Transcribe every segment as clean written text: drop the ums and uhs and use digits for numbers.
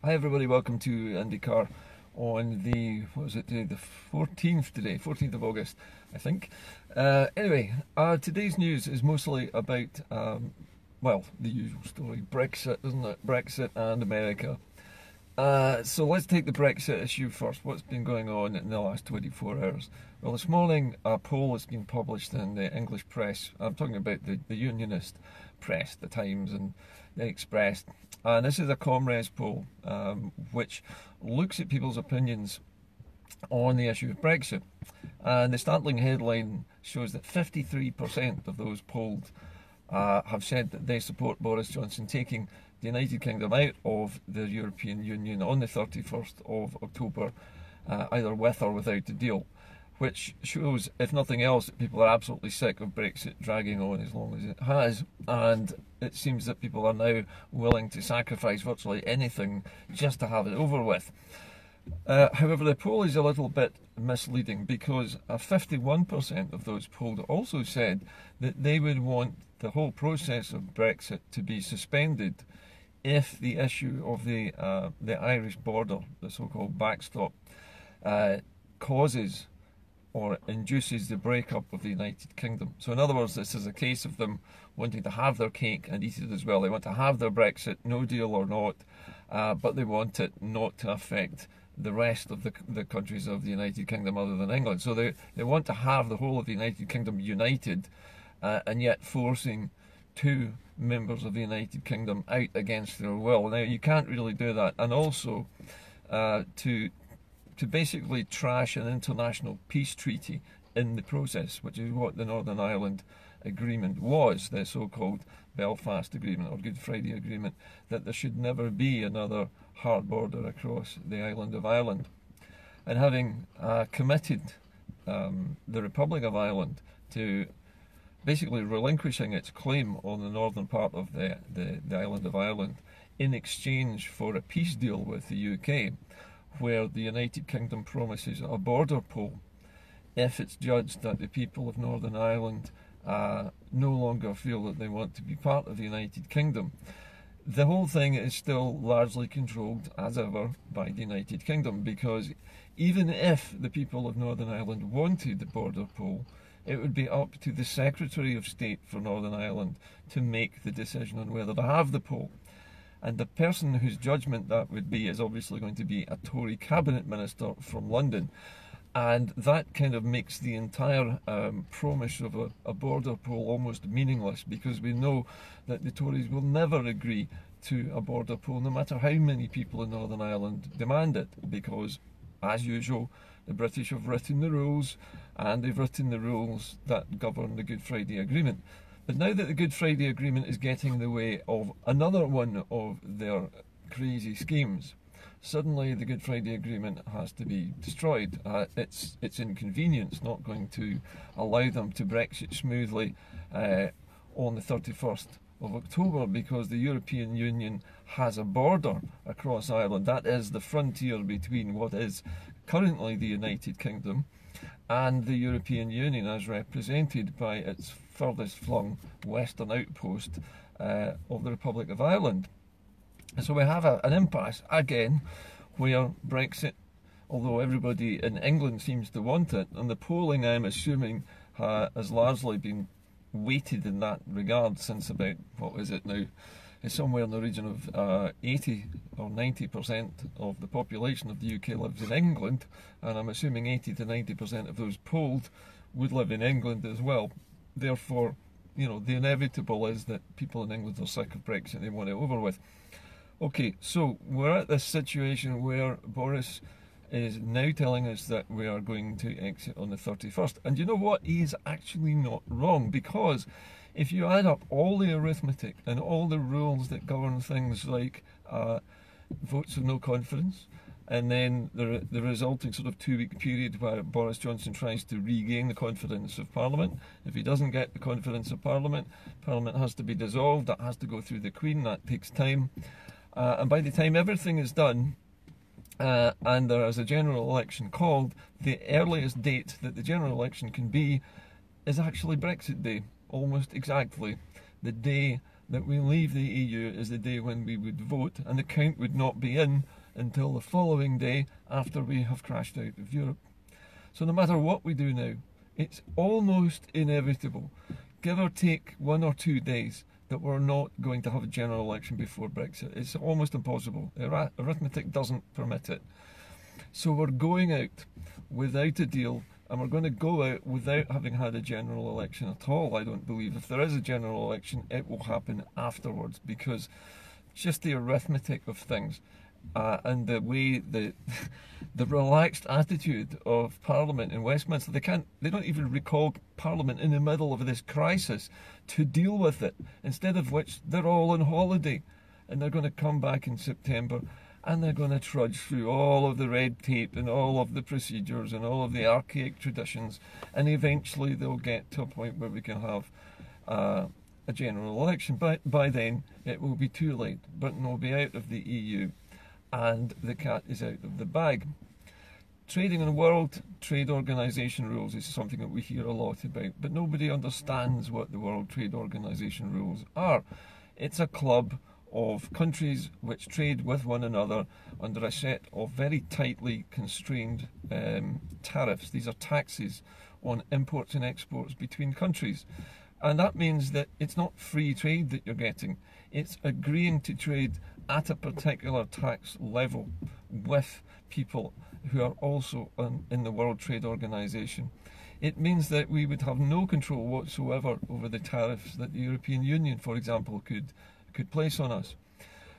Hi everybody, welcome to IndyCar on the, what was it today, the 14th today, 14th of August, I think. Today's news is mostly about, well, the usual story, Brexit, isn't it? Brexit and America. So let's take the Brexit issue first. What's been going on in the last 24 hours? Well, this morning a poll has been published in the English press. I'm talking about the unionist press, the Times and the Express. And this is a Comres poll, which looks at people's opinions on the issue of Brexit. And the startling headline shows that 53% of those polled have said that they support Boris Johnson taking the United Kingdom out of the European Union on the 31st of October, either with or without a deal, which shows, if nothing else, that people are absolutely sick of Brexit dragging on as long as it has, and it seems that people are now willing to sacrifice virtually anything just to have it over with. However, the poll is a little bit misleading because 51% of those polled also said that they would want the whole process of Brexit to be suspended if the issue of the Irish border, the so-called backstop, causes or induces the breakup of the United Kingdom. So in other words, this is a case of them wanting to have their cake and eat it as well. They want to have their Brexit, no deal or not, but they want it not to affect the rest of the countries of the United Kingdom other than England. So they want to have the whole of the United Kingdom united, and yet forcing two members of the United Kingdom out against their will. Now, you can't really do that. And also, to basically trash an international peace treaty in the process, which is what the Northern Ireland Agreement was, the so-called Belfast Agreement or Good Friday Agreement, that there should never be another hard border across the island of Ireland. And having committed the Republic of Ireland to basically relinquishing its claim on the northern part of the island of Ireland in exchange for a peace deal with the UK, where the United Kingdom promises a border poll if it's judged that the people of Northern Ireland no longer feel that they want to be part of the United Kingdom. The whole thing is still largely controlled, as ever, by the United Kingdom, because even if the people of Northern Ireland wanted the border poll, it would be up to the Secretary of State for Northern Ireland to make the decision on whether to have the poll. And the person whose judgment that would be is obviously going to be a Tory cabinet minister from London. And that kind of makes the entire promise of a border poll almost meaningless, because we know that the Tories will never agree to a border poll, no matter how many people in Northern Ireland demand it, because, as usual, the British have written the rules, and they've written the rules that govern the Good Friday Agreement. But now that the Good Friday Agreement is getting in the way of another one of their crazy schemes, suddenly the Good Friday Agreement has to be destroyed. It's inconvenience not going to allow them to Brexit smoothly on the 31st of October, because the European Union has a border across Ireland. That is the frontier between what is currently the United Kingdom and the European Union, as represented by its furthest flung western outpost of the Republic of Ireland. So we have an impasse again, where Brexit, although everybody in England seems to want it, and the polling, I'm assuming, has largely been weighted in that regard since about, what is it now, it's somewhere in the region of 80 or 90% of the population of the UK lives in England, and I'm assuming 80 to 90% of those polled would live in England as well. Therefore, you know, the inevitable is that people in England are sick of Brexit and they want it over with. Okay, so we're at this situation where Boris is now telling us that we are going to exit on the 31st. And you know what? He is actually not wrong, because if you add up all the arithmetic and all the rules that govern things like votes of no confidence, and then the resulting sort of 2-week period where Boris Johnson tries to regain the confidence of Parliament. If he doesn't get the confidence of Parliament, Parliament has to be dissolved, that has to go through the Queen, that takes time. And by the time everything is done, and there is a general election called, the earliest date that the general election can be is actually Brexit Day, almost exactly the day that we leave the EU is the day when we would vote, and the count would not be in until the following day after we have crashed out of Europe. So no matter what we do now, it's almost inevitable, give or take 1 or 2 days, that we're not going to have a general election before Brexit. It's almost impossible. Arithmetic doesn't permit it. So we're going out without a deal, and we're going to go out without having had a general election at all, I don't believe. If there is a general election, it will happen afterwards, because just the arithmetic of things and the way the relaxed attitude of Parliament in Westminster, they don't even recall Parliament in the middle of this crisis to deal with it, instead of which they're all on holiday, and they're going to come back in September, and they're going to trudge through all of the red tape and all of the procedures and all of the archaic traditions, and eventually they'll get to a point where we can have a general election. By then it will be too late. Britain will be out of the EU and the cat is out of the bag. Trading in World Trade Organization rules is something that we hear a lot about, but nobody understands what the World Trade Organization rules are. It's a club of countries which trade with one another under a set of very tightly constrained tariffs. These are taxes on imports and exports between countries. And that means that it's not free trade that you're getting, it's agreeing to trade at a particular tax level with people who are also in the World Trade Organization. It means that we would have no control whatsoever over the tariffs that the European Union, for example, could place on us.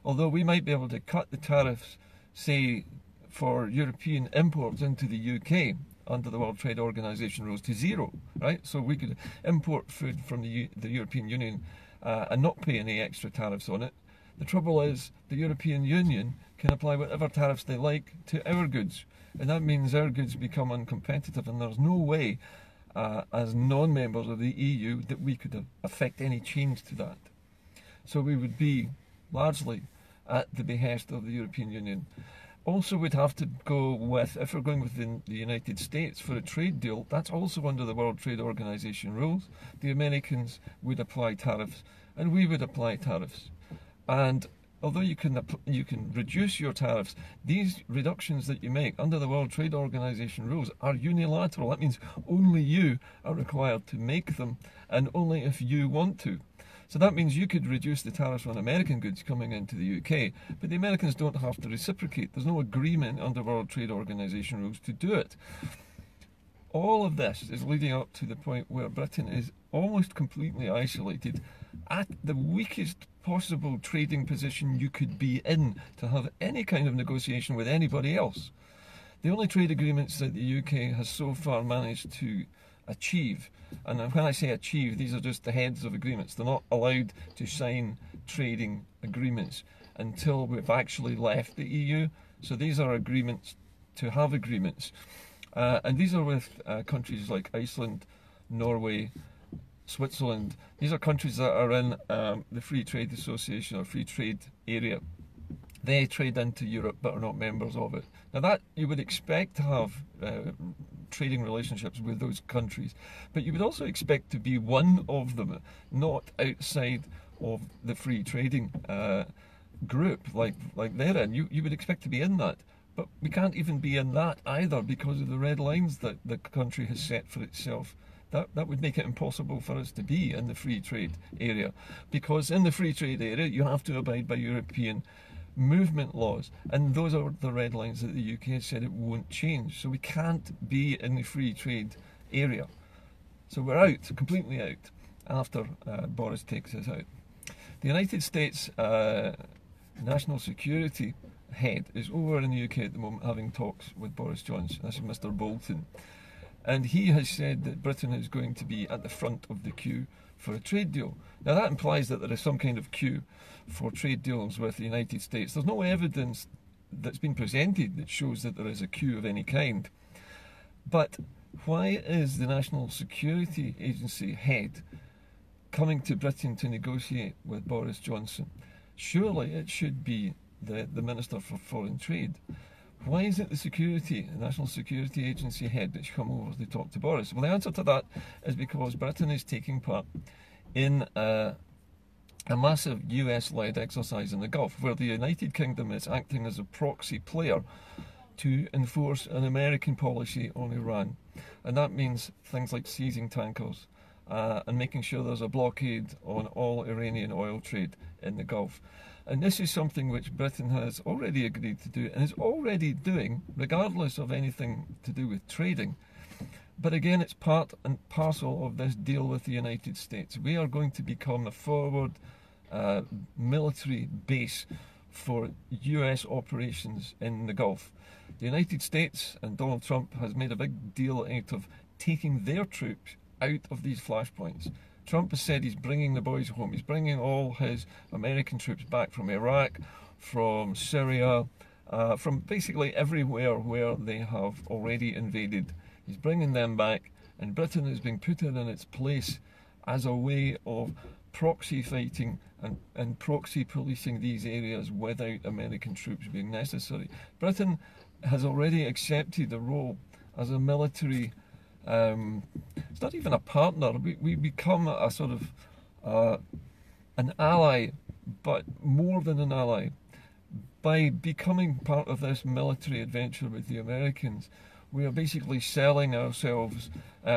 Although we might be able to cut the tariffs, say, for European imports into the UK under the World Trade Organization rules to zero, right? So we could import food from the European Union and not pay any extra tariffs on it. The trouble is, the European Union can apply whatever tariffs they like to our goods, and that means our goods become uncompetitive, and there's no way as non-members of the EU that we could affect any change to that. So we would be largely at the behest of the European Union. Also, we'd have to go with, if we're going with the United States for a trade deal, that's also under the World Trade Organization rules. The Americans would apply tariffs, and we would apply tariffs. And although you can reduce your tariffs, these reductions that you make under the World Trade Organization rules are unilateral. That means only you are required to make them, and only if you want to. So that means you could reduce the tariffs on American goods coming into the UK, but the Americans don't have to reciprocate. There's no agreement under World Trade Organization rules to do it. All of this is leading up to the point where Britain is almost completely isolated at the weakest possible trading position you could be in to have any kind of negotiation with anybody else. The only trade agreements that the UK has so far managed to achieve, and when I say achieve, these are just the heads of agreements. They're not allowed to sign trading agreements until we've actually left the EU. So these are agreements to have agreements. And these are with countries like Iceland, Norway, Switzerland. These are countries that are in the Free Trade Association or Free Trade Area. They trade into Europe but are not members of it. Now that you would expect to have trading relationships with those countries, but you would also expect to be one of them, not outside of the free trading group like they're in. You would expect to be in that. But we can't even be in that either because of the red lines that the country has set for itself. That would make it impossible for us to be in the free trade area, because in the free trade area you have to abide by European movement laws, and those are the red lines that the UK has said it won't change. So we can't be in the free trade area. So we're out, completely out, after Boris takes us out. The United States national security head is over in the UK at the moment having talks with Boris Johnson. This is Mr. Bolton. And he has said that Britain is going to be at the front of the queue for a trade deal. Now that implies that there is some kind of queue for trade deals with the United States. There's no evidence that's been presented that shows that there is a queue of any kind. But why is the National Security Agency head coming to Britain to negotiate with Boris Johnson? Surely it should be the Minister for Foreign Trade. Why is it the National Security Agency head that should come over to talk to Boris? Well, the answer to that is because Britain is taking part in a a massive US-led exercise in the Gulf, where the United Kingdom is acting as a proxy player to enforce an American policy on Iran. And that means things like seizing tankers and making sure there's a blockade on all Iranian oil trade in the Gulf. And this is something which Britain has already agreed to do and is already doing, regardless of anything to do with trading. But again, it's part and parcel of this deal with the United States. We are going to become a forward military base for US operations in the Gulf. The United States and Donald Trump has made a big deal out of taking their troops out of these flashpoints. Trump has said he's bringing the boys home. He's bringing all his American troops back from Iraq, from Syria, from basically everywhere where they have already invaded. He's bringing them back, and Britain is being put in its place as a way of proxy fighting and proxy policing these areas without American troops being necessary. Britain has already accepted the role as a military, it's not even a partner, we become a sort of an ally, but more than an ally. By becoming part of this military adventure with the Americans, we are basically selling ourselves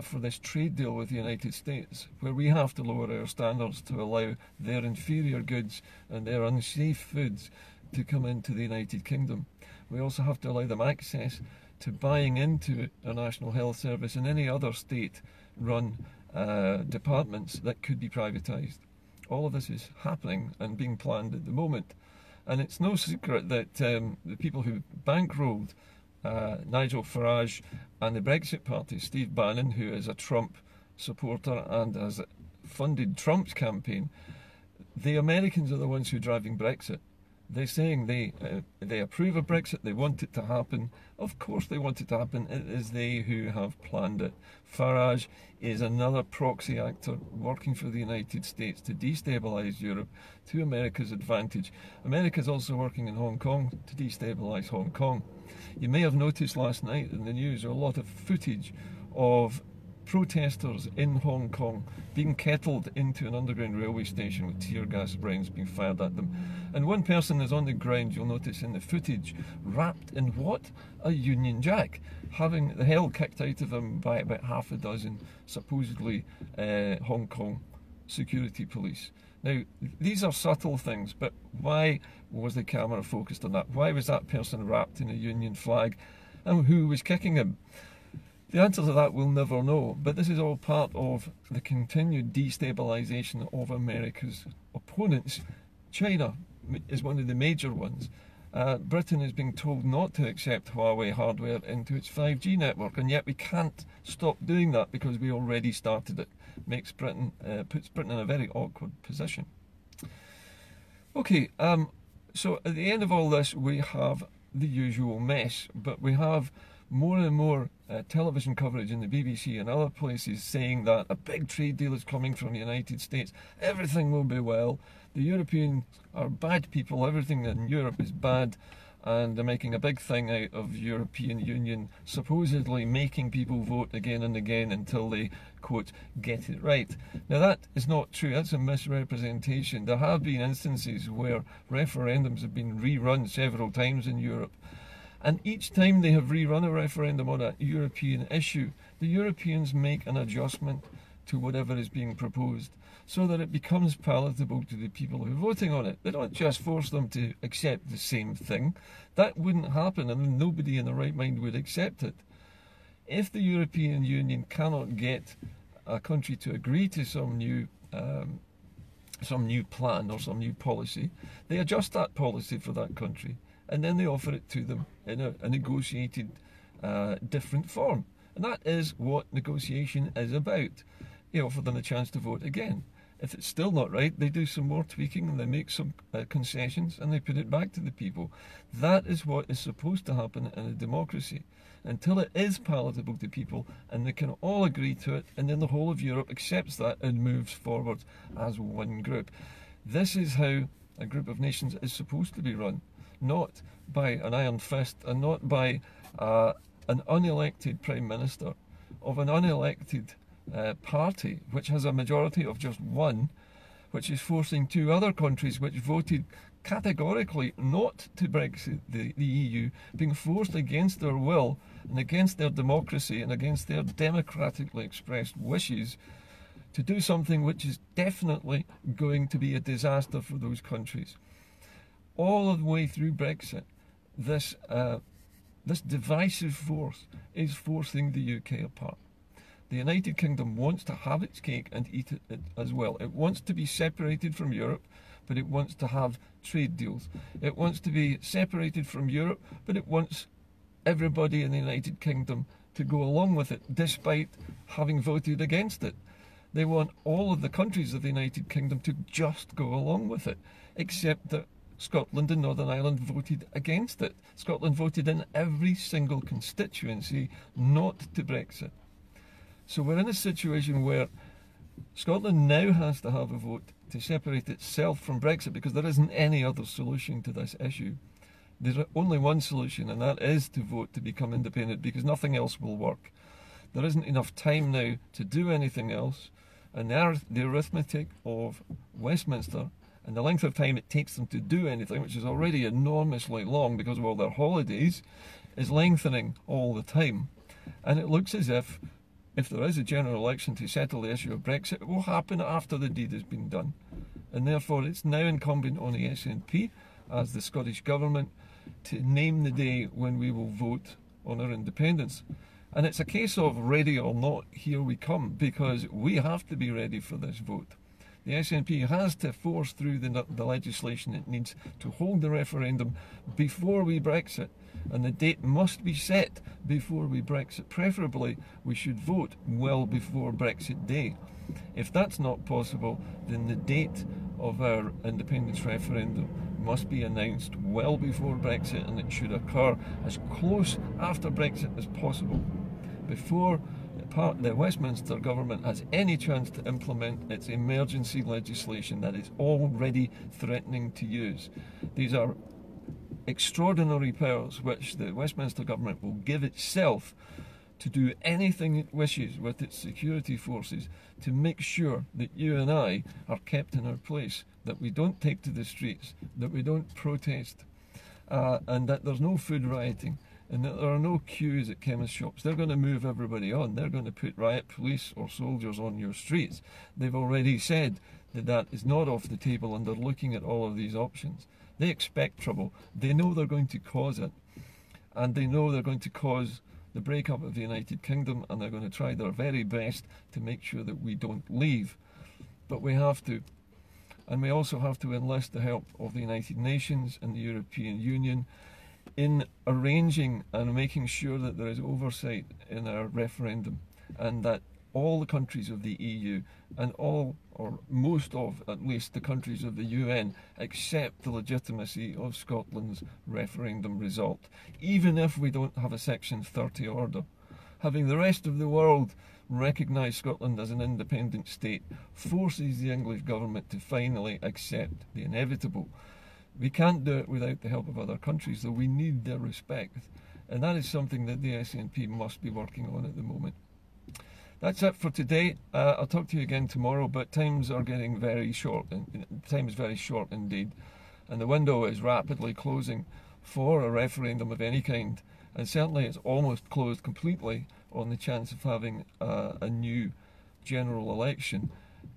for this trade deal with the United States, where we have to lower our standards to allow their inferior goods and their unsafe foods to come into the United Kingdom. We also have to allow them access to buying into our National Health Service and any other state-run departments that could be privatised. All of this is happening and being planned at the moment. And it's no secret that the people who bankrolled Nigel Farage and the Brexit Party, Steve Bannon, who is a Trump supporter and has funded Trump's campaign, the Americans are the ones who are driving Brexit. They're saying they approve of Brexit, they want it to happen. Of course they want it to happen, it is they who have planned it. Farage is another proxy actor working for the United States to destabilise Europe to America's advantage. America is also working in Hong Kong to destabilise Hong Kong. You may have noticed last night in the news a lot of footage of protesters in Hong Kong being kettled into an underground railway station with tear gas rounds being fired at them. And one person is on the ground, you'll notice in the footage, wrapped in what? A Union Jack, having the hell kicked out of him by about half a dozen supposedly Hong Kong security police. Now, these are subtle things, but why was the camera focused on that? Why was that person wrapped in a Union flag? And who was kicking him? The answer to that we'll never know, but this is all part of the continued destabilisation of America's opponents. China is one of the major ones. Britain is being told not to accept Huawei hardware into its 5G network, and yet we can't stop doing that because we already started it. Puts Britain in a very awkward position. Okay, so at the end of all this we have the usual mess, but we have more and more television coverage in the BBC and other places saying that a big trade deal is coming from the United States. Everything will be well. The Europeans are bad people. Everything in Europe is bad. And they're making a big thing out of European Union supposedly making people vote again and again until they, quote, get it right. Now that is not true. That's a misrepresentation. There have been instances where referendums have been rerun several times in Europe. And each time they have rerun a referendum on a European issue, the Europeans make an adjustment to whatever is being proposed so that it becomes palatable to the people who are voting on it. They don't just force them to accept the same thing. That wouldn't happen, and nobody in their right mind would accept it. If the European Union cannot get a country to agree to some new plan or some new policy, they adjust that policy for that country, and then they offer it to them in a negotiated different form. And that is what negotiation is about. They offer them a chance to vote again. If it's still not right, they do some more tweaking and they make some concessions and they put it back to the people. That is what is supposed to happen in a democracy. Until it is palatable to people and they can all agree to it, and then the whole of Europe accepts that and moves forward as one group. This is how a group of nations is supposed to be run. Not by an iron fist and not by an unelected Prime Minister of an unelected party which has a majority of just one, which is forcing two other countries which voted categorically not to Brexit the EU, being forced against their will and against their democracy and against their democratically expressed wishes to do something which is definitely going to be a disaster for those countries. All of the way through Brexit, this divisive force is forcing the UK apart. The United Kingdom wants to have its cake and eat it as well. It wants to be separated from Europe, but it wants to have trade deals. It wants to be separated from Europe, but it wants everybody in the United Kingdom to go along with it, despite having voted against it. They want all of the countries of the United Kingdom to just go along with it, except that Scotland and Northern Ireland voted against it. Scotland voted in every single constituency not to Brexit. So we're in a situation where Scotland now has to have a vote to separate itself from Brexit, because there isn't any other solution to this issue. There's only one solution, and that is to vote to become independent, because nothing else will work. There isn't enough time now to do anything else, and the arithmetic of Westminster and the length of time it takes them to do anything, which is already enormously long because of all their holidays, is lengthening all the time. And it looks as if there is a general election to settle the issue of Brexit, it will happen after the deed has been done. And therefore it's now incumbent on the SNP, as the Scottish Government, to name the day when we will vote on our independence. And it's a case of ready or not, here we come, because we have to be ready for this vote. The SNP has to force through the legislation it needs to hold the referendum before we Brexit, and the date must be set before we Brexit. Preferably, we should vote well before Brexit Day. If that's not possible, then the date of our independence referendum must be announced well before Brexit, and it should occur as close after Brexit as possible, before the Westminster government has any chance to implement its emergency legislation that it's already threatening to use. These are extraordinary powers which the Westminster government will give itself to do anything it wishes with its security forces to make sure that you and I are kept in our place, that we don't take to the streets, that we don't protest, and that there's no food rioting, and that there are no queues at chemist shops. They're going to move everybody on. They're going to put riot police or soldiers on your streets. They've already said that that is not off the table, and they're looking at all of these options. They expect trouble. They know they're going to cause it, and they know they're going to cause the breakup of the United Kingdom, and they're going to try their very best to make sure that we don't leave. But we have to. And we also have to enlist the help of the United Nations and the European Union in arranging and making sure that there is oversight in our referendum, and that all the countries of the EU and all, or most of at least, the countries of the UN accept the legitimacy of Scotland's referendum result, even if we don't have a Section 30 order. Having the rest of the world recognise Scotland as an independent state forces the English government to finally accept the inevitable. We can't do it without the help of other countries, though we need their respect. And that is something that the SNP must be working on at the moment. That's it for today. I'll talk to you again tomorrow, but times are getting very short. Time is very short indeed. And the window is rapidly closing for a referendum of any kind. And certainly it's almost closed completely on the chance of having a new general election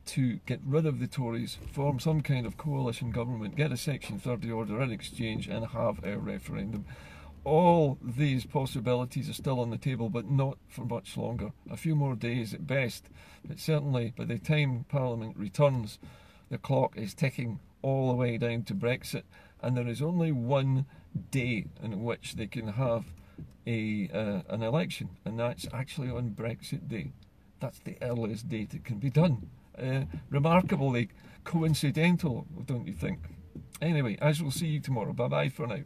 to get rid of the Tories, form some kind of coalition government, get a Section 30 order in exchange, and have a referendum. All these possibilities are still on the table, but not for much longer. A few more days at best, but certainly by the time Parliament returns, the clock is ticking all the way down to Brexit, and there is only one day in which they can have an election, and that's actually on Brexit Day. That's the earliest date it can be done. Remarkably coincidental, don't you think? Anyway, I shall see you tomorrow. Bye-bye for now.